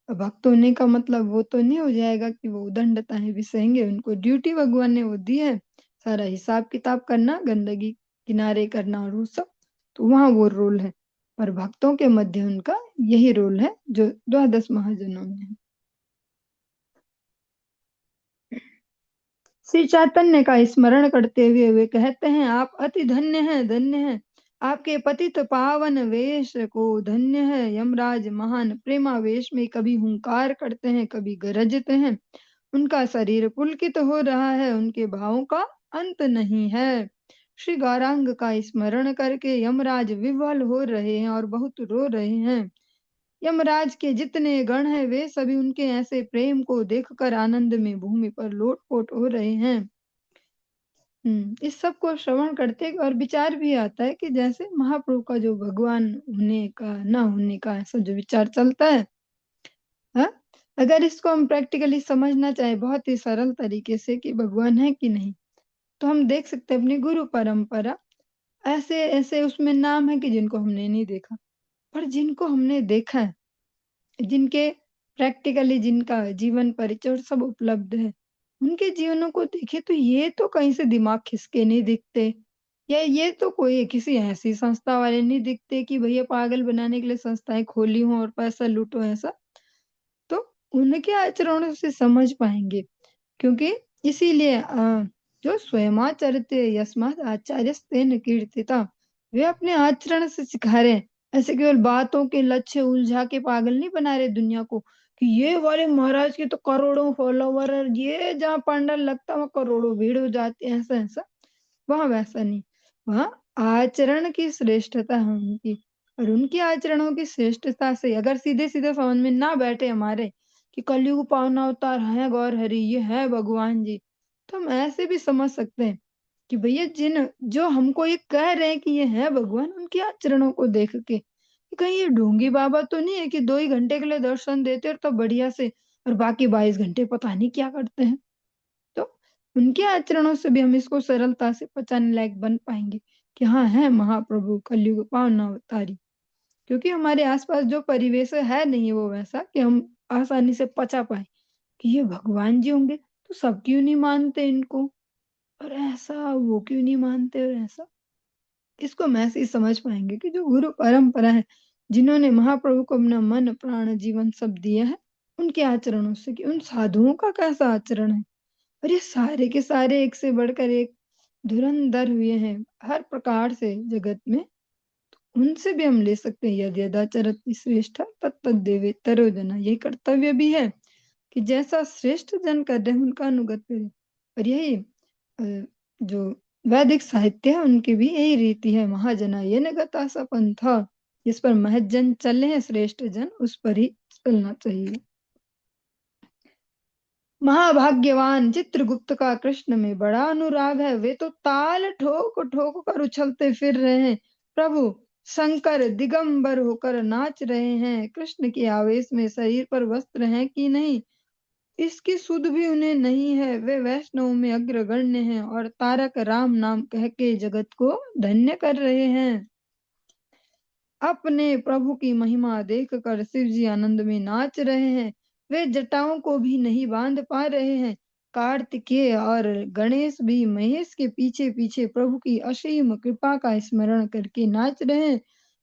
भक्त होने का मतलब वो तो नहीं हो जाएगा कि वो उदंडताएं भी सहेंगे, उनको ड्यूटी भगवान ने वो दी है, सारा हिसाब किताब करना, गंदगी किनारे करना और वो सब, तो वहां वो रोल है। पर भक्तों के मध्य उनका यही रोल है जो द्वादश महाजनों में है। श्री चैतन्य का स्मरण करते हुए वे कहते हैं, आप अति धन्य हैं, धन्य हैं, आपके पतित पावन वेश को धन्य है। यमराज महान प्रेमावेश में कभी हुंकार करते हैं, कभी गरजते हैं, उनका शरीर पुलकित हो रहा है, उनके भावों का अंत नहीं है। श्री गौरांग का स्मरण करके यमराज विह्वल हो रहे हैं और बहुत रो रहे हैं। यमराज के जितने गण हैं वे सभी उनके ऐसे प्रेम को देखकर आनंद में भूमि पर लोटपोट हो रहे हैं। इस सब को श्रवण करते और विचार भी आता है कि जैसे महाप्रभु का जो भगवान होने का ना होने का ऐसा जो विचार चलता है, हाँ, अगर इसको हम प्रैक्टिकली समझना चाहे बहुत ही सरल तरीके से कि भगवान है कि नहीं, तो हम देख सकते हैं अपनी गुरु परंपरा, ऐसे ऐसे उसमें नाम है कि जिनको हमने नहीं देखा, पर जिनको हमने देखा है, जिनके प्रैक्टिकली जिनका जीवन परिचय और सब उपलब्ध है, उनके जीवनों को देखे तो ये तो कहीं से दिमाग खिसके नहीं दिखते, या ये तो कोई किसी ऐसी संस्था वाले नहीं दिखते कि भैया पागल बनाने के लिए संस्थाएं खोली हों और पैसा लूटो ऐसा। तो उनके आचरणों से समझ पाएंगे। क्योंकि इसीलिए जो स्वयमाचरते यस्मात् आचार्यस्तेन कीर्तिता, वे अपने आचरण से सिखा रहे हैं, ऐसे केवल बातों के लक्ष्य उलझा के पागल नहीं बना रहे दुनिया को कि ये वाले महाराज के तो करोड़ों फॉलोवर है, ये जहाँ पंडाल लगता है वहाँ करोड़ों भीड़ हो जाती है, ऐसा ऐसा। वहां वैसा नहीं, वहां आचरण की श्रेष्ठता है उनकी, और उनकी आचरणों की श्रेष्ठता से अगर सीधे सीधे समझ में ना बैठे हमारे कि कलयुग पावना अवतार है गौर हरि, ये है भगवान जी, तो हम ऐसे भी समझ सकते हैं कि भैया जिन जो हमको ये कह रहे हैं कि ये है भगवान, उनके आचरणों को देख के कि कहीं ये ढोंगी बाबा तो नहीं है कि 2 ही घंटे के लिए दर्शन देते और तब बढ़िया से, और बाकी 22 घंटे पता नहीं क्या करते हैं। तो उनके आचरणों से भी हम इसको सरलता से पहचानने लायक बन पाएंगे कि हाँ है महाप्रभु कलयुग पावन अवतारी। क्योंकि हमारे आसपास जो परिवेश है नहीं वो वैसा कि हम आसानी से पचा पाए कि ये भगवान जी होंगे, तो सब क्यों नहीं मानते इनको, और ऐसा वो क्यों नहीं मानते, और ऐसा। इसको हम ऐसे ही समझ पाएंगे कि जो गुरु परंपरा है, जिन्होंने महाप्रभु को अपना मन प्राण जीवन सब दिया है, उनके आचरणों से कि उन साधुओं का कैसा आचरण है। और ये सारे के सारे एक से बढ़कर एक धुरंधर हुए हैं हर प्रकार से जगत में। उनसे भी हम ले सकते हैं। यदि यदाचरति श्रेष्ठ तत्तद्देवे तरो जना, ये कर्तव्य भी है कि जैसा श्रेष्ठ जन कर रहे हैं उनका अनुगत करें। और यही जो वैदिक साहित्य है उनकी भी यही रीति है, महाजना ये नगता सा पंथा, जिस पर महजन चले हैं श्रेष्ठ जन उस पर ही चलना चाहिए। महाभाग्यवान चित्रगुप्त का कृष्ण में बड़ा अनुराग है, वे तो ताल ठोक ठोक कर उछलते फिर रहे हैं। प्रभु शंकर दिगंबर होकर नाच रहे हैं, कृष्ण के आवेश में शरीर पर वस्त्र हैं कि नहीं इसकी सुध भी उन्हें नहीं है। वे वैष्णव में अग्रगण्य हैं और तारक राम नाम कह के जगत को धन्य कर रहे हैं। अपने प्रभु की महिमा देखकर शिव जी आनंद में नाच रहे हैं, वे जटाओं को भी नहीं बांध पा रहे हैं। कार्तिकेय और गणेश भी महेश के पीछे पीछे प्रभु की असीम कृपा का स्मरण करके नाच रहे हैं।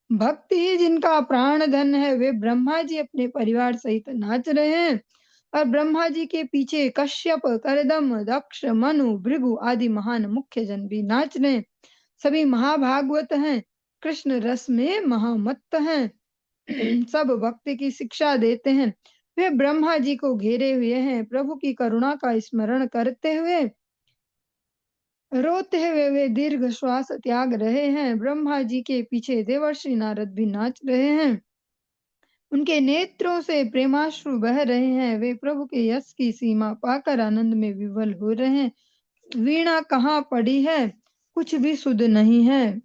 भक्ति ही जिनका प्राण धन है, वे ब्रह्मा जी अपने परिवार सहित नाच रहे हैं और ब्रह्मा जी के पीछे कश्यप, करदम, दक्ष, मनु, भृगु आदि महान मुख्य जन भी नाच रहे हैं। सभी महाभागवत हैं, कृष्ण रस में महामत्त हैं, सब भक्ति की शिक्षा देते हैं। वे ब्रह्मा जी को घेरे हुए हैं, प्रभु की करुणा का स्मरण करते हुए रोते हुए वे दीर्घ श्वास त्याग रहे हैं। ब्रह्मा जी के पीछे देवर्षि नारद भी नाच रहे हैं, उनके नेत्रों से प्रेमाश्रु बह रहे हैं, वे प्रभु के यश की सीमा पाकर आनंद में विवल हो रहे हैं। वीणा कहाँ पड़ी है, कुछ भी सुध नहीं है।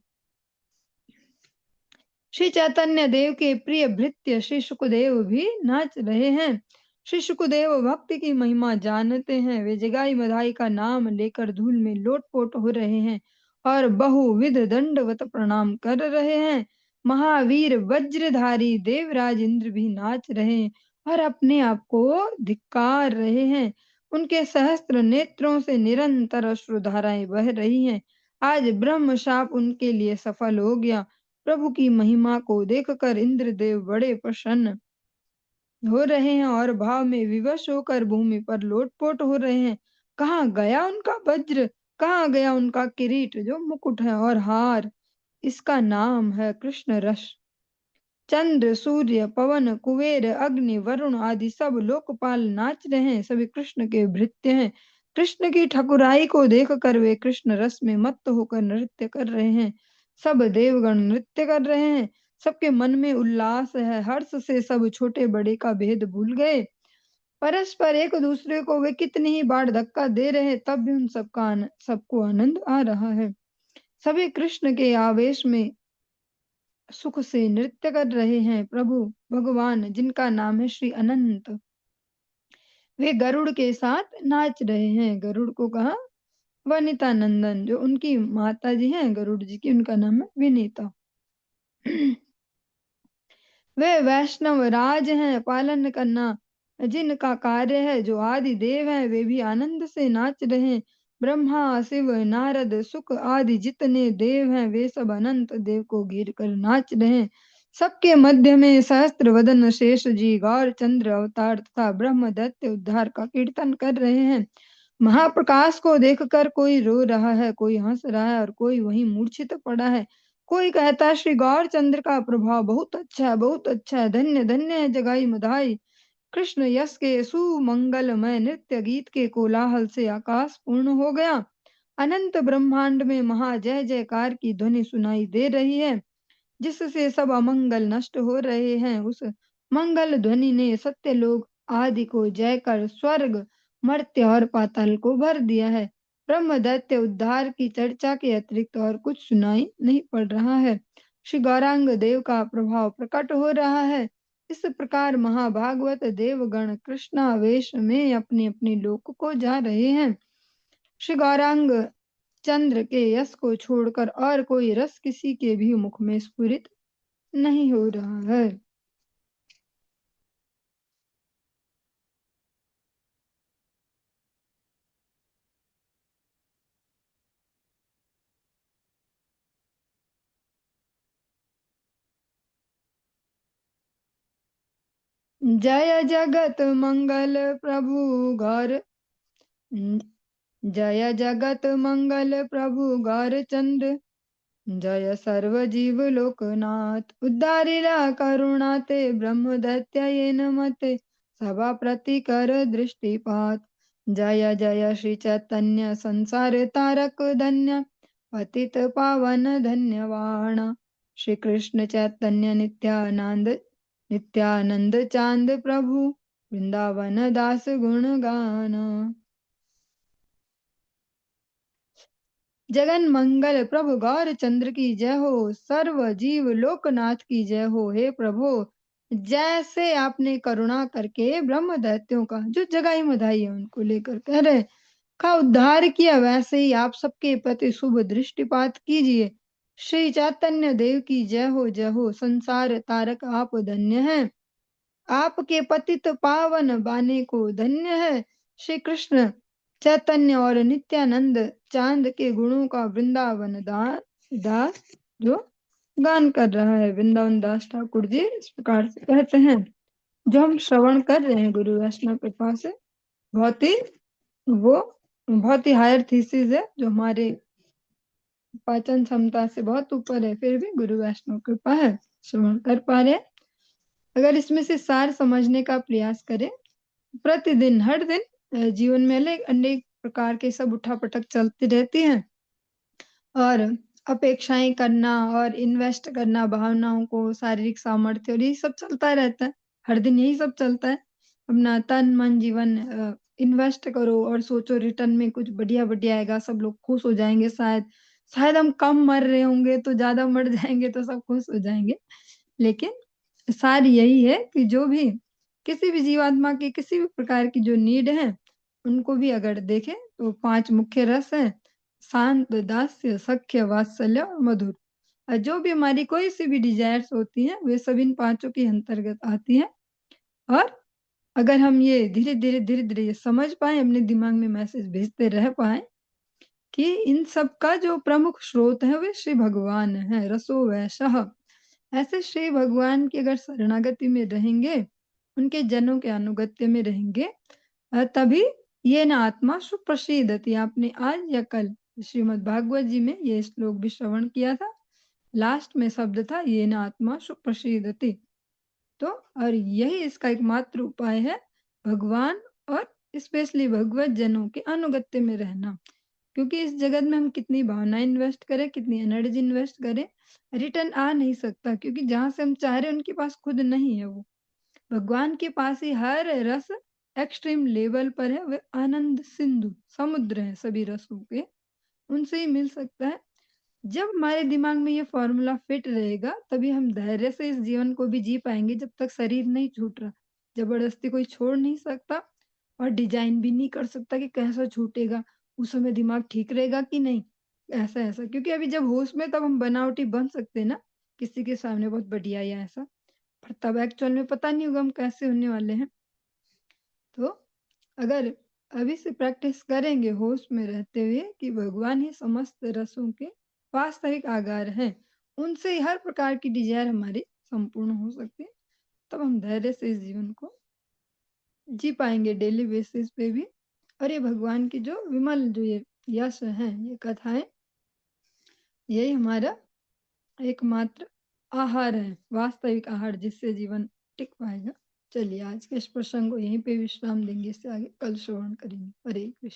श्री चैतन्य देव के प्रिय भृत्य श्री सुखदेव भी नाच रहे हैं। श्री सुखदेव भक्ति की महिमा जानते हैं, वे जगाई मधाई का नाम लेकर धूल में लोटपोट हो रहे हैं और बहुविध दंडवत प्रणाम कर रहे हैं। महावीर वज्रधारी देवराज इंद्र भी नाच रहे हैं और अपने आप को धिक्कार रहे हैं। उनके सहस्त्र नेत्रों से निरंतर अश्रुधाराएं बह रही हैं। आज ब्रह्म शाप उनके लिए सफल हो गया। प्रभु की महिमा को देखकर इंद्रदेव बड़े प्रसन्न हो रहे हैं और भाव में विवश होकर भूमि पर लोटपोट हो रहे हैं। कहाँ गया उनका वज्र, कहाँ गया उनका किरीट जो मुकुट है और हार, इसका नाम है कृष्ण रस। चंद्र, सूर्य, पवन, कुबेर, अग्नि, वरुण आदि सब लोकपाल नाच रहे हैं, सभी कृष्ण के भृत्य हैं। कृष्ण की ठकुराई को देखकर वे कृष्ण रस में मत्त होकर नृत्य कर रहे हैं। सब देवगण नृत्य कर रहे हैं, सबके मन में उल्लास है, हर्ष से सब छोटे बड़े का भेद भूल गए। परस्पर एक दूसरे को वे कितनी ही बार धक्का दे रहे हैं, तब भी उन सबको आनंद आ रहा है। सभी कृष्ण के आवेश में सुख से नृत्य कर रहे हैं। प्रभु भगवान जिनका नाम है श्री अनंत, वे गरुड़ के साथ नाच रहे हैं। गरुड़ को कहा वनिता नंदन, जो उनकी माता जी हैं गरुड़ जी की, उनका नाम है विनीता। वे वैष्णव राज हैं, पालन करना जिनका कार्य है, जो आदि देव हैं वे भी आनंद से नाच रहे हैं। ब्रह्मा, शिव, नारद, सुख आदि जितने देव हैं वे सब अनंत देव को घेर कर नाच रहे हैं। सबके मध्य में सहस्त्र वदन शेष जी गौर चंद्र अवतार तथा ब्रह्म दैत्य उद्धार का कीर्तन कर रहे हैं। महाप्रकाश को देखकर कोई रो रहा है, कोई हंस रहा है और कोई वहीं मूर्छित पड़ा है। कोई कहता है श्री गौर चंद्र का प्रभाव बहुत अच्छा है, बहुत अच्छा है, धन्य धन्य है जगाई मधाई। कृष्ण यश के सुमंगलमय नृत्य गीत के कोलाहल से आकाश पूर्ण हो गया। अनंत ब्रह्मांड में महा जय जयकार की ध्वनि सुनाई दे रही है, जिससे सब अमंगल नष्ट हो रहे हैं। उस मंगल ध्वनि ने सत्यलोक आदि को जय कर स्वर्ग, मर्त्य और पाताल को भर दिया है। ब्रह्म दैत्य उद्धार की चर्चा के अतिरिक्त और कुछ सुनाई नहीं पड़ रहा है। श्री गौरांग देव का प्रभाव प्रकट हो रहा है। इस प्रकार महाभागवत देवगण कृष्णावेश में अपने अपने लोक को जा रहे हैं। श्री गौरांग चंद्र के यश को छोड़कर और कोई रस किसी के भी मुख में स्फुरित नहीं हो रहा है। जय जगत मंगल प्रभु गौर, जय जगत मंगल प्रभु गौर चंद्र, जय सर्व जीव लोकनाथ उद्धारिला करुणा ते ब्रह्म दैत्य येन मते सभा प्रतिकर दृष्टिपात जय जय श्री चैतन्य संसार तारक धन्य पतित पावन धन्यवाण श्री कृष्ण चैतन्य नित्यानंद चांद प्रभु वृंदावन दास गुण गान। जगन मंगल प्रभु गौर चंद्र की जय हो, सर्व जीव लोकनाथ की जय हो। हे प्रभु, जैसे आपने करुणा करके ब्रह्म दैत्यों का जो जगाई मधाई है उनको लेकर कह रहे का उद्धार किया, वैसे ही आप सबके प्रति शुभ दृष्टिपात कीजिए। श्री चैतन्य देव की जय हो, संसार तारक आप धन्य हैं, आपके पतित पावन बाने को धन्य है। श्री कृष्ण चैतन्य और नित्यानंद चांद के गुणों का वृंदावन दास जो गान कर रहा है। वृंदावन दास ठाकुर जी इस प्रकार से कहते हैं, जो हम श्रवण कर रहे हैं गुरु वैष्णव कृपा से, बहुत ही वो बहुत ही हायर थीसिस है जो हमारे पाचन क्षमता से बहुत ऊपर है, फिर भी गुरु वैष्णव कृपा है श्रवण कर पा रहे। अगर इसमें से सार समझने का प्रयास करें, प्रतिदिन हर दिन जीवन में अनेक अनेक प्रकार के सब उठापटक चलती रहती हैं और अपेक्षाएं करना और इन्वेस्ट करना भावनाओं को, शारीरिक सामर्थ्य, और यही सब चलता रहता है। हर दिन यही सब चलता है। अपना तन मन जीवन इन्वेस्ट करो और सोचो रिटर्न में कुछ बढ़िया बढ़िया आएगा, सब लोग खुश हो जाएंगे। शायद शायद हम कम मर रहे होंगे तो ज्यादा मर जाएंगे तो सब खुश हो जाएंगे। लेकिन सार यही है कि जो भी किसी भी जीवात्मा की किसी भी प्रकार की जो नीड है उनको भी अगर देखें तो 5 मुख्य रस हैं, शांत, दास्य, सख्य, वात्सल्य और मधुर। और जो भी हमारी कोई सी भी डिजायर्स होती हैं वे सब इन 5 के अंतर्गत आती हैं। और अगर हम ये धीरे धीरे ये समझ पाए, अपने दिमाग में मैसेज भेजते रह पाए कि इन सब का जो प्रमुख स्रोत है वे श्री भगवान है, रसो वैशः। ऐसे श्री भगवान की अगर शरणागति में रहेंगे, उनके जनों के अनुगत्य में रहेंगे, तभी ये न आत्मा सुप्रसिद्धति। आपने आज या कल श्रीमद् भागवत जी में ये श्लोक भी श्रवण किया था। लास्ट में शब्द था ये न आत्मा सुप्रसिद्धति। तो और यही इसका एकमात्र उपाय है, भगवान और स्पेशली भगवत जनों के अनुगत्य में रहना। क्योंकि इस जगत में हम कितनी भावना इन्वेस्ट करें, कितनी एनर्जी इन्वेस्ट करें, रिटर्न आ नहीं सकता, क्योंकि जहां से हम चाह रहे हैं उनके पास खुद नहीं है। वो भगवान के पास ही हर रस एक्सट्रीम लेवल पर है। वे आनंद सिंधु समुद्र है सभी रसों के, उनसे ही मिल सकता है। जब हमारे दिमाग में ये फॉर्मूला फिट रहेगा तभी हम धैर्य से इस जीवन को भी जी पाएंगे, जब तक शरीर नहीं छूट रहा। जबरदस्ती कोई छोड़ नहीं सकता और डिजाइन भी नहीं कर सकता कि कैसा छूटेगा, उस समय दिमाग ठीक रहेगा कि नहीं, ऐसा ऐसा। क्योंकि अभी जब होश में तब हम बनावटी बन सकते हैं ना, किसी के सामने बहुत बढ़िया या ऐसा, पर तब एक्चुअल में पता नहीं होगा हम कैसे होने वाले हैं। तो अगर अभी से प्रैक्टिस करेंगे होश में रहते हुए कि भगवान ही समस्त रसों के वास्तविक आगार हैं, उनसे ही हर प्रकार की डिजायर हमारी संपूर्ण हो सकती है, तब हम धैर्य से इस जीवन को जी पाएंगे डेली बेसिस पे भी। और ये भगवान की जो विमल जो ये यश है, ये कथाएं, यही हमारा एकमात्र आहार है, वास्तविक आहार, जिससे जीवन टिक पाएगा। चलिए आज के इस प्रसंग को यहीं पे विश्राम देंगे, इससे आगे कल श्रवण करेंगे। हरे कृष्ण।